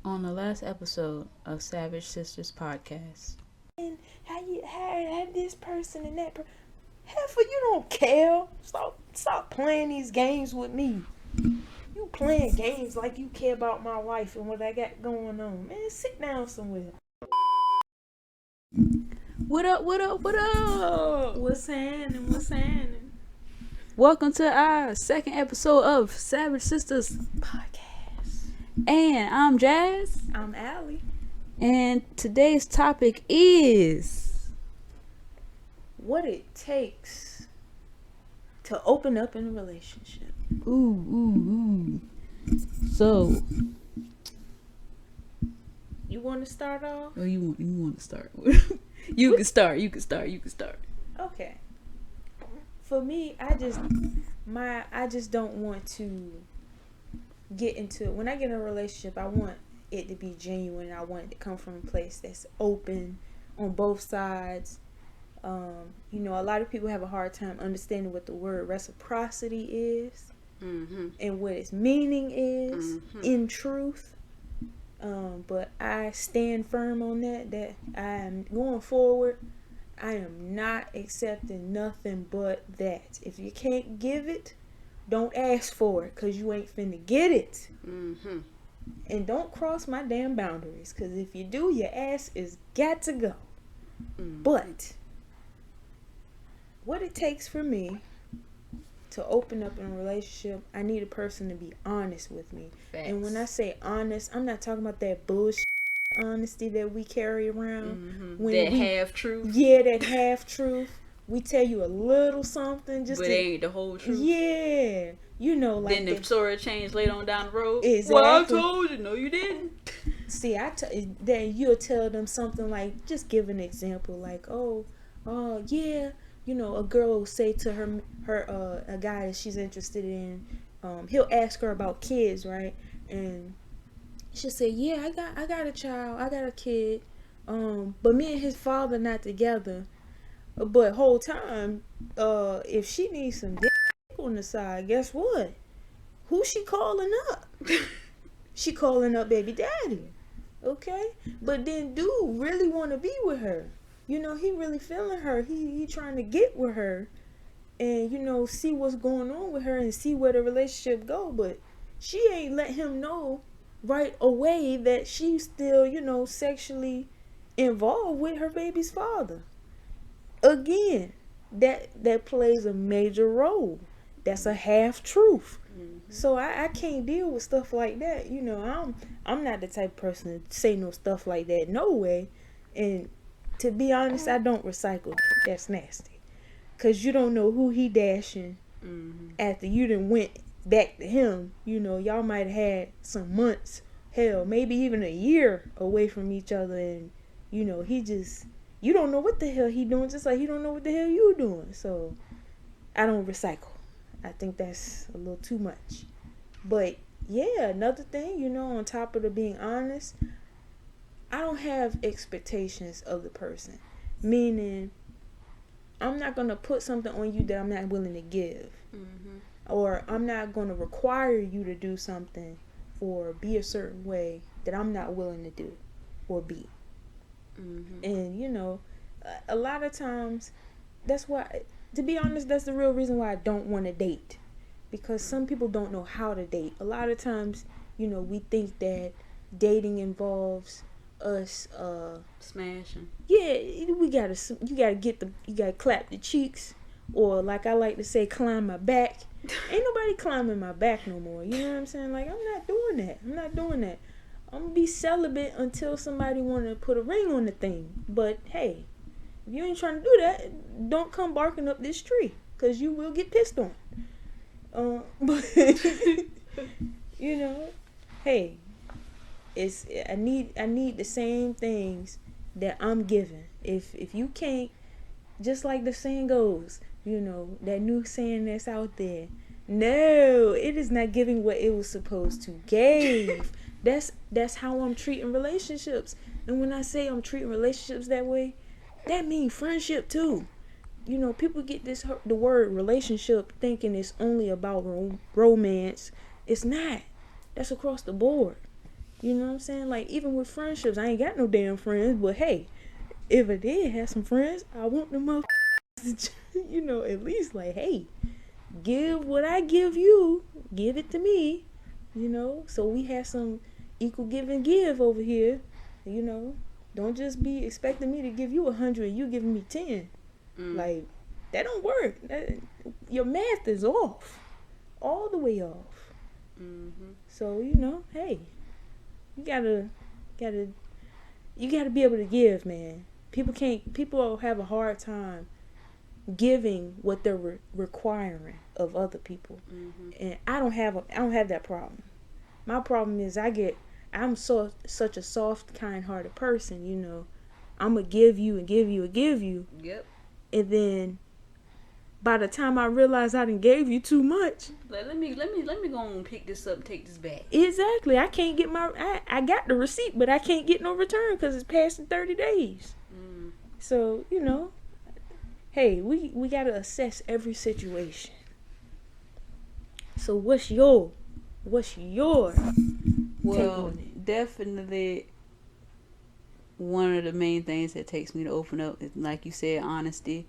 On the last episode of Savage Sisters podcast. And how you had this person and that person. Heifer, you don't care. Stop playing these games with me. You playing games like you care about my life and what I got going on. Man, sit down somewhere. What up, what up, what up? What's happening? Welcome to our second episode of Savage Sisters Podcast. And I'm Jazz. I'm Allie. And today's topic is what it takes to open up in a relationship. Ooh. So you want to start off? Oh, you want to start? You can start. Okay. For me, I just don't want to get into it. When I get in a relationship, I want it to be genuine. I want it to come from a place that's open on both sides. A lot of people have a hard time understanding what the word reciprocity is, and what its meaning is in truth. But I stand firm on that I am going forward. I am not accepting nothing but that. If you can't give it, don't ask for it, because you ain't finna get it. And don't cross my damn boundaries, because if you do, your ass is got to go. But what it takes for me to open up in a relationship, I need a person to be honest with me. Facts. And when I say honest, I'm not talking about that bullshit honesty that we carry around. Half truth. Yeah, that half truth. We tell you a little something, just but it ain't the whole truth. Yeah, like then the story changed later on down the road. Exactly. Well, I told you. No, you didn't. See, then you'll tell them something like, just give an example, like, yeah, a girl will say to her a guy that she's interested in, he'll ask her about kids, right? And she'll say, yeah, I got a child, I got a kid, but me and his father not together. But whole time, if she needs some dick on the side, guess what? Who she calling up? She calling up baby daddy. Okay? But then dude really want to be with her. He really feeling her. He trying to get with her. And, see what's going on with her and see where the relationship go. But she ain't let him know right away that she's still, sexually involved with her baby's father. Again, that plays a major role. That's a half truth. So I can't deal with stuff like that. I'm not the type of person to say no stuff like that. No way. And to be honest, I don't recycle. That's nasty. Cause you don't know who he dashing after you done went back to him. Y'all might have had some months, hell, maybe even a year away from each other, and he just. You don't know what the hell he doing, just like he don't know what the hell you doing. So, I don't recycle. I think that's a little too much. But, yeah, another thing, on top of the being honest, I don't have expectations of the person. Meaning, I'm not going to put something on you that I'm not willing to give. Or I'm not going to require you to do something or be a certain way that I'm not willing to do or be. And a lot of times, that's why, to be honest, that's the real reason why I don't want to date, because some people don't know how to date. A lot of times, we think that dating involves us smashing. Yeah, you gotta clap the cheeks, or like I like to say, climb my back. Ain't nobody climbing my back no more. You know what I'm saying? Like, I'm not doing that. I'm gonna be celibate until somebody wanna put a ring on the thing. But hey, if you ain't trying to do that, don't come barking up this tree, cause you will get pissed on. But hey, I need the same things that I'm giving. If you can't, just like the saying goes, that new saying that's out there. No, it is not giving what it was supposed to give. That's how I'm treating relationships. And when I say I'm treating relationships that way, that means friendship too. People get the word relationship thinking it's only about romance. It's not. That's across the board. You know what I'm saying? Like, even with friendships, I ain't got no damn friends, but hey, if I did have some friends, I want them up, you know, at least like, hey, give what I give you, give it to me, you know, so we have some equal give and give over here, you know. Don't just be expecting me to give you 100 and you giving me 10. Like, that don't work. Your math is off, all the way off. So, you know, hey, you gotta be able to give, man. People have a hard time giving what they're requiring of other people. And I don't have that problem. My problem is I'm such a soft, kind-hearted person, you know. I'm gonna give you and give you and give you. Yep. And then by the time I realize I done gave you too much. Like, let me go and pick this up and take this back. Exactly. I can't get I got the receipt, but I can't get no return because it's past the 30 days. So, you know, hey, we got to assess every situation. So what's your take on it? Definitely one of the main things that takes me to open up is, like you said, honesty.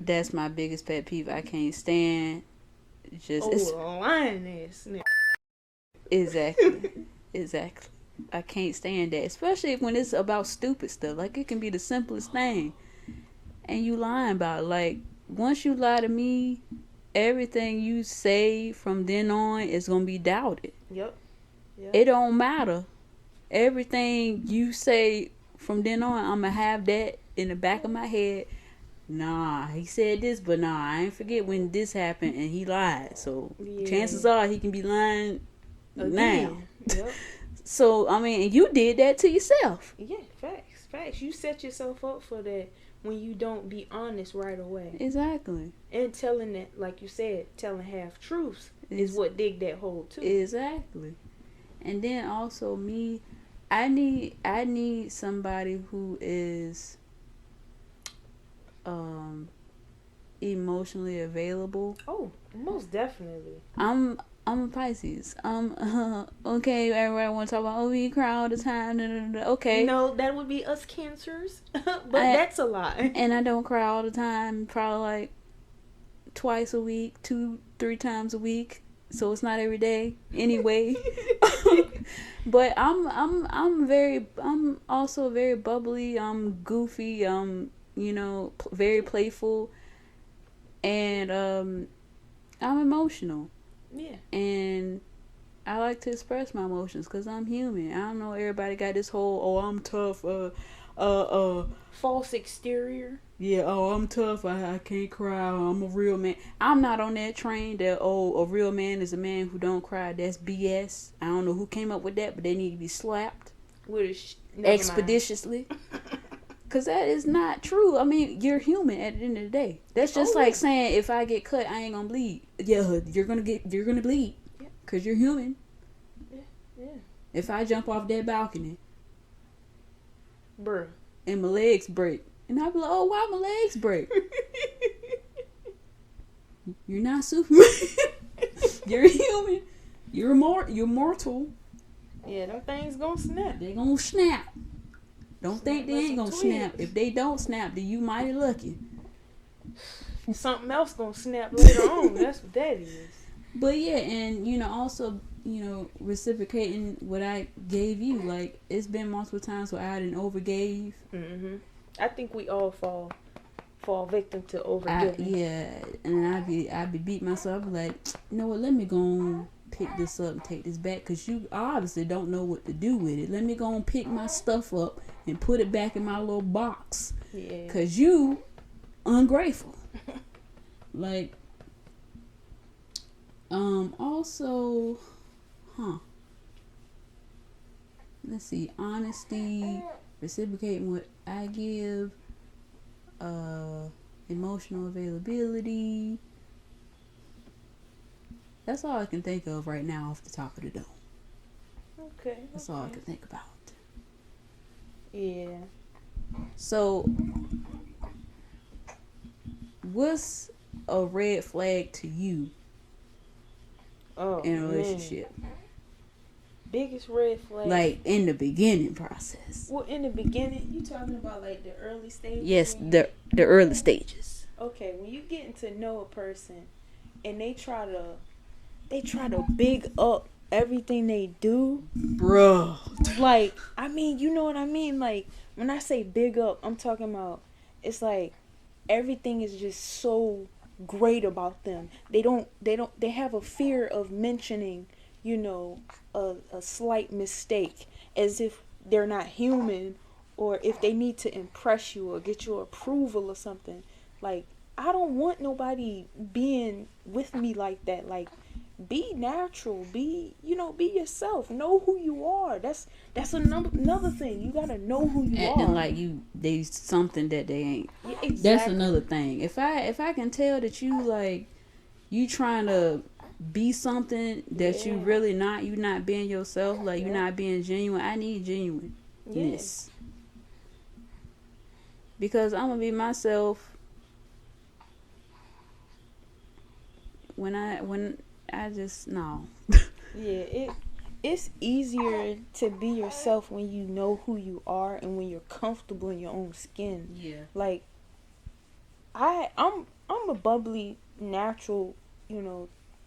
That's my biggest pet peeve. I can't stand lioness. Exactly. I can't stand that, especially when it's about stupid stuff. Like, it can be the simplest thing, and you lying about it. Like, once you lie to me, everything you say from then on is gonna be doubted. Yep. It don't matter. Everything you say from then on, I'm gonna have that in the back of my head. Nah, he said this, but nah, I ain't forget when this happened and he lied. So chances are he can be lying now. Yep. So, I mean, you did that to yourself. Yeah, facts. You set yourself up for that when you don't be honest right away. Exactly. And telling that, like you said, telling half truths is what dig that hole too. Exactly. And then also I need somebody who is emotionally available. Oh, most definitely. I'm a Pisces. Okay, everybody want to talk about, we cry all the time. Okay. No, that would be us Cancers. But that's a lie. And I don't cry all the time. Probably like twice a week, 2-3 times a week. So it's not every day anyway. But I'm also very bubbly. I'm goofy. I'm very playful, and I'm emotional. Yeah. And I like to express my emotions because I'm human. I don't know, everybody got this whole, I'm tough, false exterior. Yeah, I'm tough, I can't cry, I'm a real man. I'm not on that train that, a real man is a man who don't cry. That's BS. I don't know who came up with that, but they need to be slapped expeditiously. Because that is not true. I mean, you're human at the end of the day. That's just like saying, if I get cut, I ain't gonna bleed. Yeah, you're gonna bleed. Because you're human. Yeah. If I jump off that balcony, bruh, and my legs break, and I be like, why my legs break? You're not Superman. You're human. You're mortal. Yeah, them things gonna snap. They gonna snap. Don't think they ain't gonna snap. If they don't snap, then you mighty lucky. Something else gonna snap later on. That's what that is. But yeah, and also, reciprocating what I gave you. Like, it's been multiple times where I didn't overgave. I think we all fall victim to overgiving. And I'd be beating myself. Like, you know what? Let me go on, pick this up and take this back, because you obviously don't know what to do with it. Let me go and pick my stuff up and put it back in my little box. Yeah. Because you ungrateful. Like, also, let's see, honesty, reciprocating what I give, emotional availability. That's all I can think of right now off the top of the dome. Okay. That's all I can think about. Yeah. So, what's a red flag to you in a relationship? biggest red flag. Like in the beginning process. Well, in the beginning, you talking about like the early stages? Yes, the early stages. Okay, when you getting to know a person and they try to big up everything they do, bro. Like, I mean, you know what I mean? Like, when I say big up, I'm talking about, it's like everything is just so great about them. They have a fear of mentioning, you know, a slight mistake, as if they're not human, or if they need to impress you or get your approval or something. Like, I don't want nobody being with me like that. Like, be natural, be yourself, know who you are. That's another thing. You gotta know who you are. And like they something that they ain't. Yeah, exactly. That's another thing. If I can tell that you trying to be something that you really not, you not being yourself, like you're not being genuine. I need genuineness. Because I'm gonna be myself when I just no. It's easier to be yourself when you know who you are and when you're comfortable in your own skin. Yeah. Like, I'm a bubbly, natural,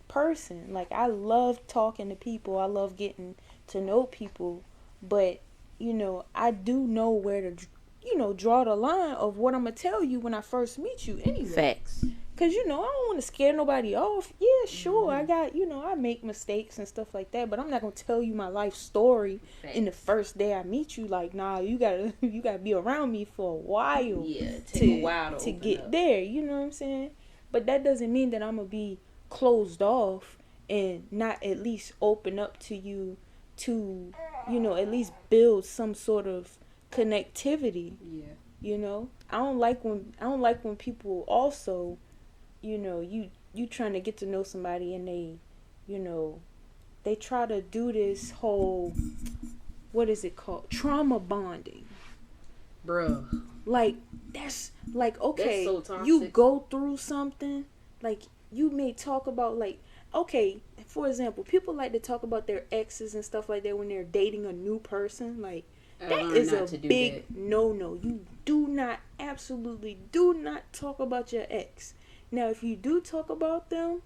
person. Like, I love talking to people. I love getting to know people, but I do know where to draw the line of what I'm gonna tell you when I first meet you anyway. Facts. Cause I don't want to scare nobody off. Yeah, sure, I got I make mistakes and stuff like that, but I'm not gonna tell you my life story in the first day I meet you. Like, nah, you gotta be around me for a while. Yeah, take a while to get up. there. You know what I'm saying? But that doesn't mean that I'm gonna be closed off and not at least open up to you to at least build some sort of connectivity. Yeah. I don't like when people also. You trying to get to know somebody and they try to do this whole, what is it called? Trauma bonding. Bruh. Like, that's like, okay, that's so toxic. You go through something, like, you may talk about, like, okay, for example, people like to talk about their exes and stuff like that when they're dating a new person. Like, that is a big no-no. You absolutely do not talk about your ex. Now, if you do talk about them,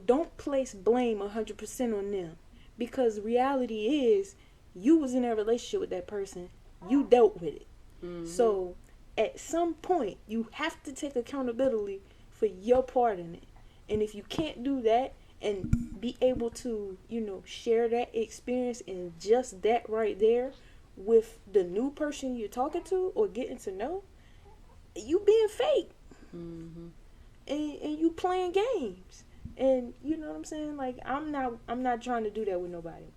don't place blame 100% on them. Because reality is, you was in a relationship with that person. You dealt with it. Mm-hmm. So, at some point, you have to take accountability for your part in it. And if you can't do that and be able to, share that experience and just that right there with the new person you're talking to or getting to know, you being fake. Mm-hmm. And you playing games, and you know what I'm saying. Like, I'm not trying to do that with nobody.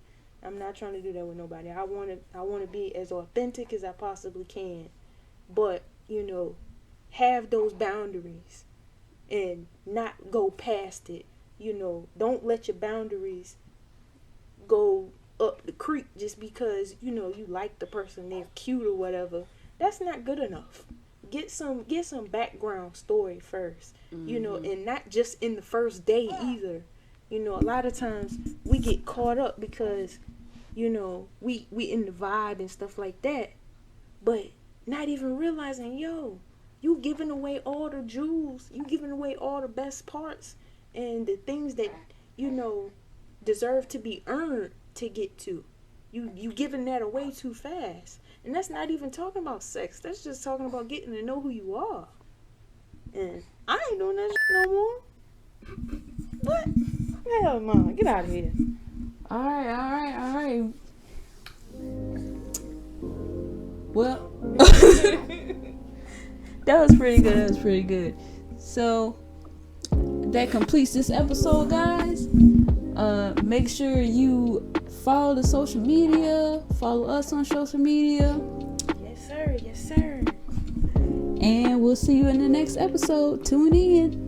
I want to be as authentic as I possibly can, but have those boundaries and not go past it. Don't let your boundaries go up the creek just because you like the person, they're cute or whatever. That's not good enough. Get some background story first, and not just in the first day either. A lot of times we get caught up because, we in the vibe and stuff like that, but not even realizing, you giving away all the jewels, you giving away all the best parts and the things that, deserve to be earned to get to. You giving that away too fast. And that's not even talking about sex. That's just talking about getting to know who you are. And I ain't doing that shit no more. What? Hell no. Get out of here. All right. Well, that was pretty good. So, that completes this episode, guys. Make sure you follow the social media. Follow us on social media. Yes, sir. And we'll see you in the next episode. Tune in.